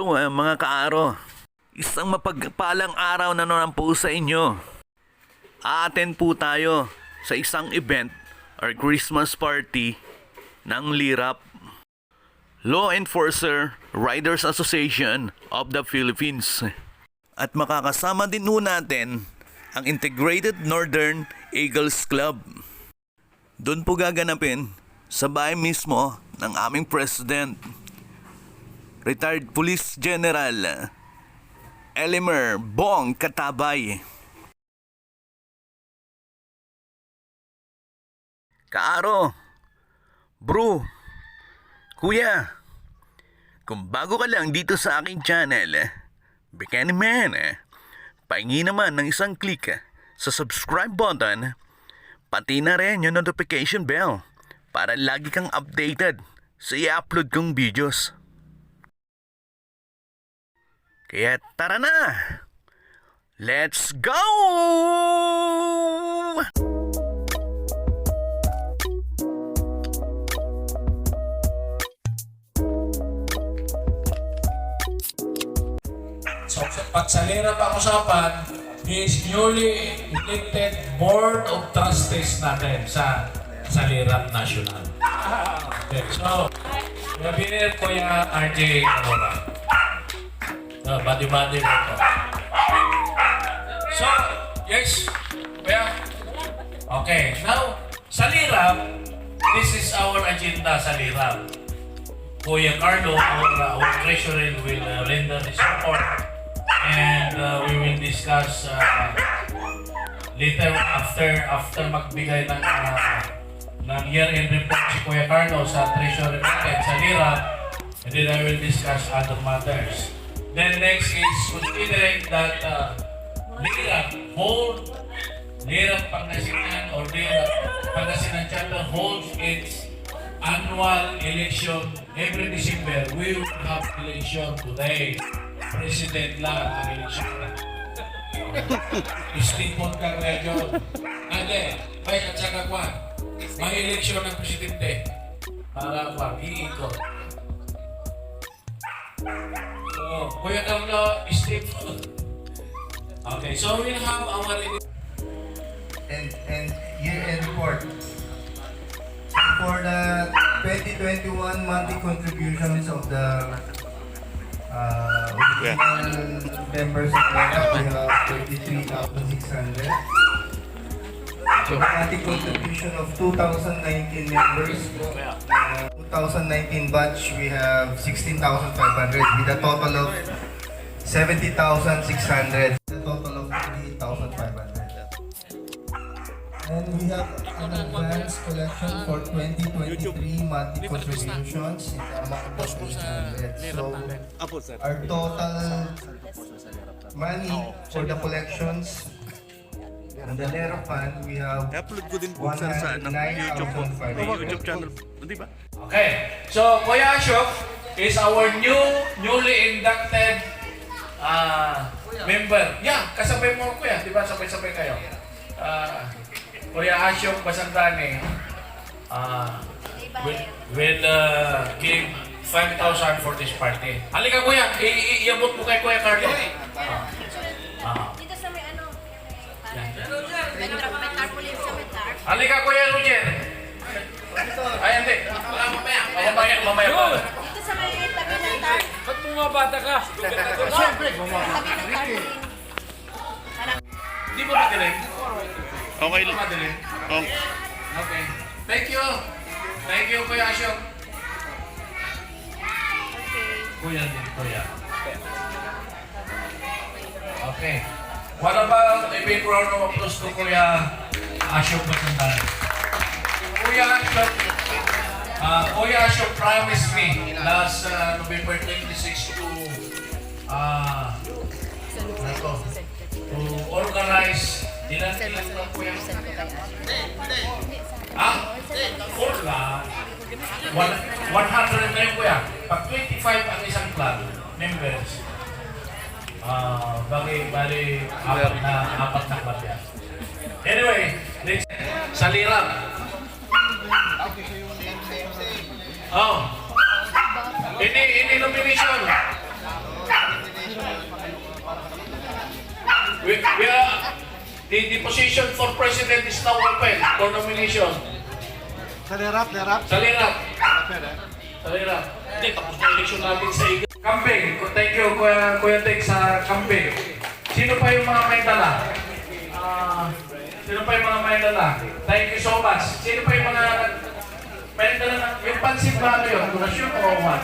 Hello mga kaaro. Isang mapagpalang araw na naman po sa inyo. A-attend po tayo sa isang event or Christmas party ng LERAP, Law Enforcer Riders Association of the Philippines. At makakasama din po natin ang Integrated Northern Eagles Club. Doon po gaganapin sa bahay mismo ng aming President, Retired Police General Elimer Bong Katabay. Kaaro, bro, kuya, kung bago ka lang dito sa aking channel, Bikini Man, pahingi naman ng isang click sa subscribe button, pati na rin yung notification bell para lagi kang updated sa i-upload kong videos. Kaya tara na! Let's go! So, pag sa LERAP ang usapan, is newly elected Board of Trustees natin sa LERAP National. Okay, so, nabinir ko yung RJ Aurora. Body-body dito. So, yes. Yeah. Okay, now, sa LERAP, this is our agenda sa LERAP. Kuya Carlo, our treasurer, will render his report. And we will discuss later after magbigay ng year-end report si Kuya Carlo sa treasurer natin sa LERAP, and then I will discuss other matters. Then next is considering that LERAP Pangasinan or LERAP Pangasinan chapter holds its annual election every December. We will have election today. President lang ang election. Istipon ka ngayon. Ande, may katsaka kwan. May election ng presidente. Para kwan, iikot. So, Kuya Carlo, Istipon. Okay, so we'll have our and year-end report. For the 2021 monthly contributions of the original members of LERAP, we have 33,600. The monthly contribution of 2019 members, 2019 batch, we have 16,500 with a total of 70,600. A total of 38,500. And we have an advance collection for 2023 monthly contributions in the amount of 800. So, our total money for the collections in the LERAP fund, we have I-upload ko din po sir sa YouTube po. May YouTube channel, di ba? Okay, so Kuya Ashok is our newly inducted member. Yeah, kasabay mo Kuya, di ba? Sabay-sabay kayo. Kuya Ashok Basantani will give 5,000 for this party. Halika Kuya, iabot mo kay Kuya Carlo. Dito sa may ano, may tarpaulin sa may tar. Halika Kuya Roger. Ay, hindi. Mamaya pa. Dito sa may tabi ng tar. Ba't bumabata ka? Siyempre, tabi ng tarpaulin. Di ba madilim? Okay Di ba madilim? Okay. Thank you. Thank you, Kuya Ashok. Kuya din, Kuya. Okay. What about a big round of applause to Kuya Ashok Basantani? Kuya Ashok promised me last November 26 to organize ilan lang Kuya? Four lang. 100 na yung Kuya. Pag 25 ang isang club members, bali apat na club yan. Anyway, sa LERAP. Oh. Ini nomination. The position for president is now open for nomination. Sa LERAP. Sa LERAP. Sa LERAP. Hindi, tapos na election natin sa IGA. Camping. Thank you, Kuya Tek, sa camping. Sino pa yung mga may dala? Sino pa yung mga may dala? Thank you so much. Sino pa yung mga may dala na? Yung pansit ba ano yun? Donasyon o what?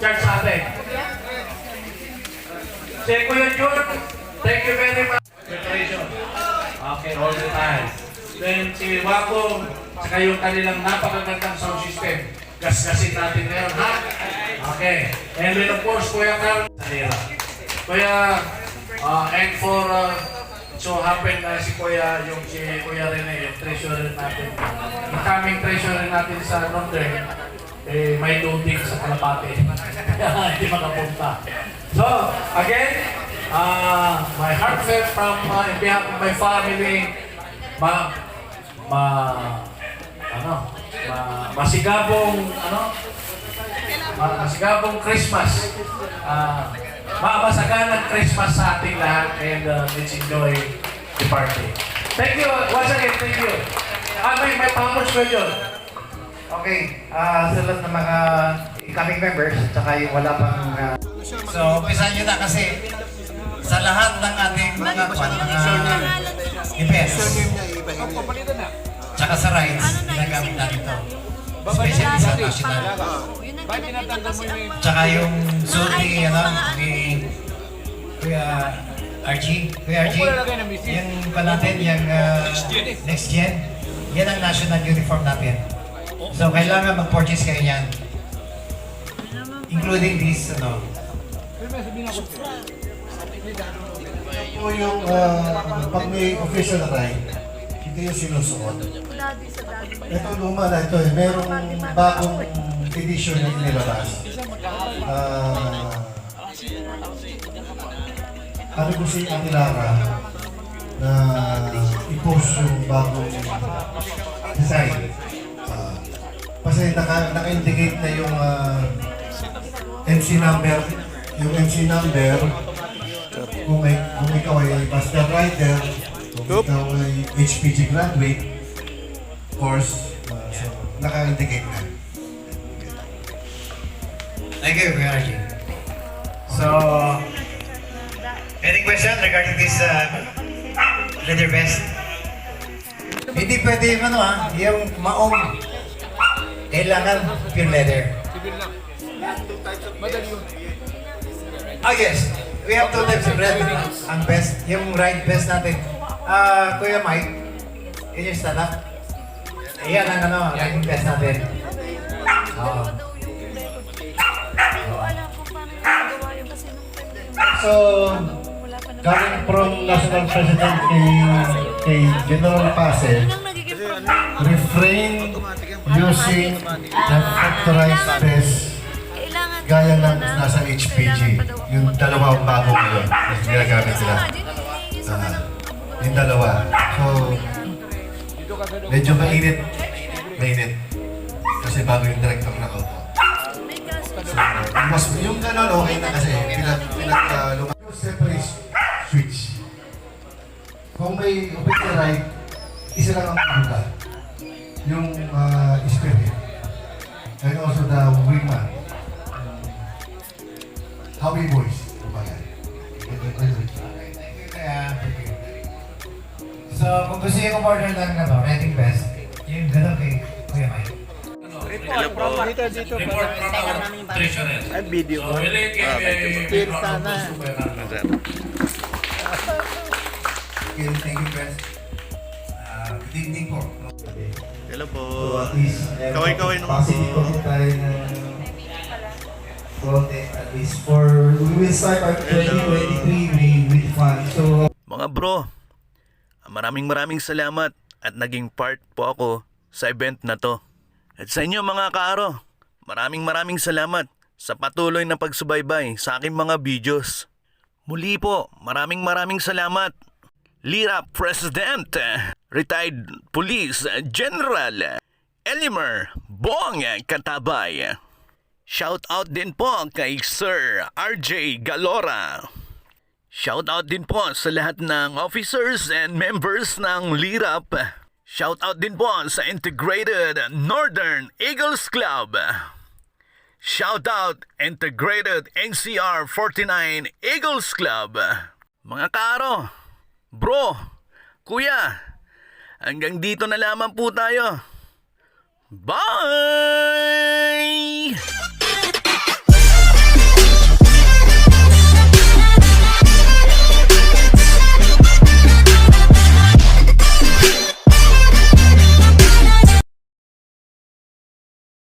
Charge sa atin. Si Kuya Jun, thank you very much. Preparation. Okay, all the time. Then si Wako, saka yung kanilang napakagandang sound system. Gas-gasin natin ngayon, ha? Okay. And then of course, Kuya Carl, Kuya, and for, so happen na si Kuya Rene, yung treasurer natin. Yung coming treasurer natin sa Northern, may loading sa Kalapate. Hindi makapunta. So, again, my heartfelt from in behalf of my family, masigabong Christmas. Mabasaganang Christmas sa ating lahat, and let's enjoy the party. Thank you once again, thank you. May pangos ko yun. Okay, sa lahat ng mga incoming members, tsaka yung wala pang... So, umpisan nyo na kasi sa lahat ng ating mga events, tsaka sa rides, ginagamit natin ito. Especially sa national. Tsaka yung suit ni Kuya RG, yung pa natin, yung next gen, yan ang national uniform natin. So, kailangan mag-purchase kayo yan. Including this, Ito yung pag may official ride, ito yung sinusuot. Ito luma na ito, merong bagong edition na inilabas. Ano ko si Ate Lara na i-post yung bagong design. Kasi naka-indicate na yung MC number. Yung MC number, kung ikaw ay master rider, kung ikaw ay HPG graduate, course, so naka-indicate na. Thank you, Kuya RG. So, any question regarding this leather vest? Hindi pwede yung yung maong. Kailangan pure leather. Yes, we have two types of leather. Ang best, yung right vest natin. Kuya Mike, can you stand up? Ayan ang yung best natin. So, coming from National President kay General Pase, refrain using the factorized vest gaya ng nasa HPG. Yung dalawang bago ngayon, yung ginagamit nila. Yung dalawa. So, medyo mainit. Kasi bago yung director na ako. So, yung gano'n okay na kasi yung separate switch. Kung may official ride, isa lang ang buka. Yung spearhead. And also the wingman. Howie boys. So, kung gusto nyo order ng riding vest, yung gano'n kay Kuya Mike. Report from our treasurer. Video. So, really, Thank you, guys. Good evening po. Hello po. So at least, Kaway-kaway naman positive po. po tayo na konti. At least we will start our 2023 with fun. So, Mga bro, maraming salamat at naging part po ako sa event na to. At sa inyo mga kaaro, maraming salamat sa patuloy na pagsubaybay sa aking mga videos. Muli po, maraming salamat. LERAP President, Retired Police General Elimer Bong Katabay. Shout out din po kay Sir RJ Galora. Shoutout din po sa lahat ng officers and members ng LERAP. Shoutout din po sa Integrated Northern Eagles Club. Shoutout Integrated NCR 49 Eagles Club. Mga karo, bro, kuya, hanggang dito na lamang po tayo. Bye!